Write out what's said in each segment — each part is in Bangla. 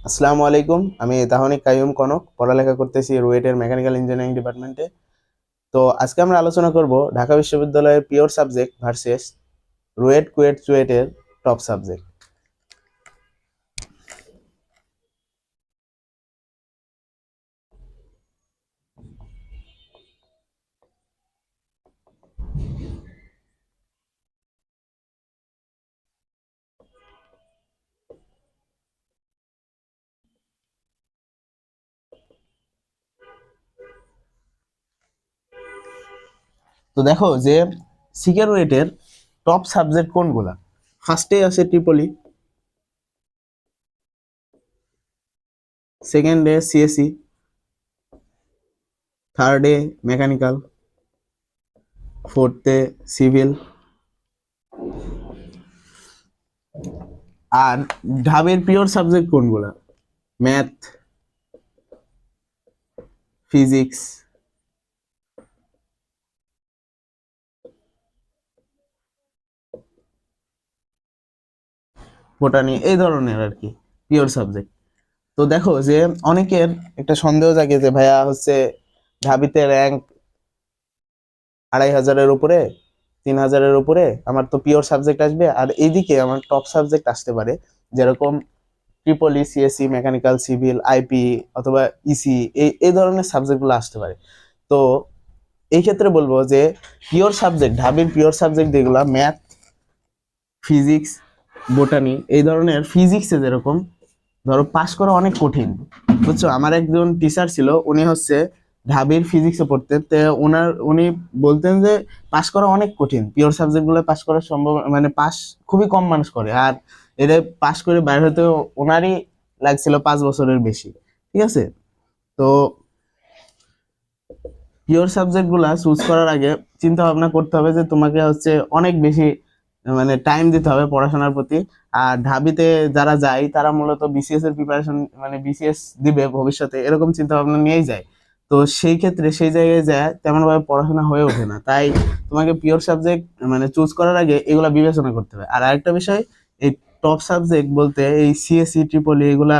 আসসালামু আলাইকুম। আমি তাহনিক কাইয়ুম কনক, পড়ালেখা করতেছি রুয়েটের মেকানিক্যাল ইঞ্জিনিয়ারিং ডিপার্টমেন্টে। তো আজকে আমরা আলোচনা করব ঢাকা বিশ্ববিদ্যালয়ের pure subject versus RUET KUET চুয়েটের টপ সাবজেক্ট। তো দেখো যে সিকে রুয়েটের টপ সাবজেক্ট কোনগুলা। ফার্স্টে আছে ট্রিপলি, সেকেন্ডে সিএসি, থার্ডে মেকানিক্যাল, ফোর্থে সিভিল। আর ঢাবের পিওর সাবজেক্ট কোনগুলা? ম্যাথ, ফিজিক্স, বোটানি, এই ধরনের আর কি পিওর সাবজেক্ট। তো দেখো যে অনেকের একটা সন্দেহ জাগে যে ভাইয়া হচ্ছে ঢাবিতে র্যাঙ্ক 2,500-এর উপরে, 3,000-এর উপরে, আমার তো পিওর সাবজেক্ট আসবে, আর এইদিকে আমার টপ সাবজেক্ট আসতে পারে, যেরকম Tripoli, CSE, mechanical, civil, IP অথবা ইসি, এই ধরনের সাবজেক্টগুলো আসতে পারে। তো এই ক্ষেত্রে বলবো যে পিওর সাবজেক্ট, ঢাবির পিওর সাবজেক্ট যেগুলো ম্যাথ, ফিজিক্স, বোটানি, এই ধরনের। ফিজিক্সে যেরকম ধরো পাশ করা অনেক কঠিন, বুঝছো। আমার একজন টিচার ছিল, উনি হচ্ছে ঢাবির ফিজিক্সে পড়তেন, তো উনি বলতেন যে পাশ করা অনেক কঠিন, পিওর সাবজেক্ট গুলো পাশ করা সম্ভব, মানে পাশ খুবই কম মানুষ করে, আর এটা পাশ করে বাইরে হতে ওনারই লাগছিল 5 বছরের বেশি। ঠিক আছে। তো পিওর সাবজেক্ট গুলা চুজ করার আগে চিন্তা ভাবনা করতে হবে যে তোমাকে হচ্ছে অনেক বেশি মানে টাইম দিতে হবে পড়াশোনার প্রতি। আর ঢাবিতে যারা যায় তারা মূলত বিসিএস এর প্রিপারেশন, মানে বিসিএস দিবে ভবিষ্যতে, এরকম চিন্তা ভাবনা নিয়েই যায়। তো সেই ক্ষেত্রে সেই জায়গায় যায় তেমন ভাবে পড়াশোনা হয়ে ওঠে না, তাই তোমাকে পিওর সাবজেক্ট মানে চুজ করার আগে এগুলা বিবেচনা করতে হবে। আর আরেকটা বিষয়, এই টপ সাবজেক্ট বলতে এই সিএসসি, ট্রিপলি, এগুলা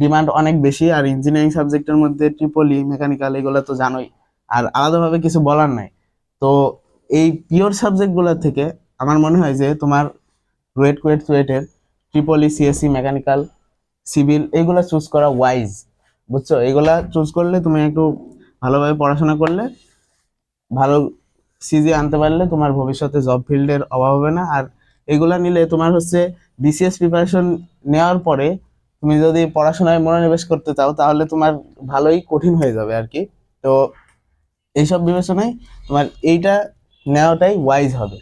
ডিমান্ড অনেক বেশি। আর ইঞ্জিনিয়ারিং সাবজেক্টের মধ্যে ট্রিপলি, মেকানিক্যাল, এগুলা তো জানোই, আর আলাদাভাবে কিছু বলার নাই। তো এই পিওর সাবজেক্ট গুলা থেকে আমার মনে হয় যে তোমার রুয়েট কুয়েট চুয়েটের ট্রিপলি, সিএসসি, মেকানিক্যাল, সিভিল, এগুলা চুজ করা ওয়াইজ, বুঝছো। এগুলা চুজ করলে তুমি একটু ভালোভাবে পড়াশোনা করলে, ভালো সিজি আনতে পারলে তোমার ভবিষ্যতে জব ফিল্ডের অভাব হবে না। আর এগুলা নিলে তোমার হচ্ছে বিসিএস প্রিপারেশন নেওয়ার পরে তুমি যদি পড়াশোনায় মনোনিবেশ করতে চাও তাহলে তোমার ভালোই কঠিন হয়ে যাবে আর কি। তো এইসব বিবেচনায় তোমার এইটা নেওয়াটাই ওয়াইজ হবে।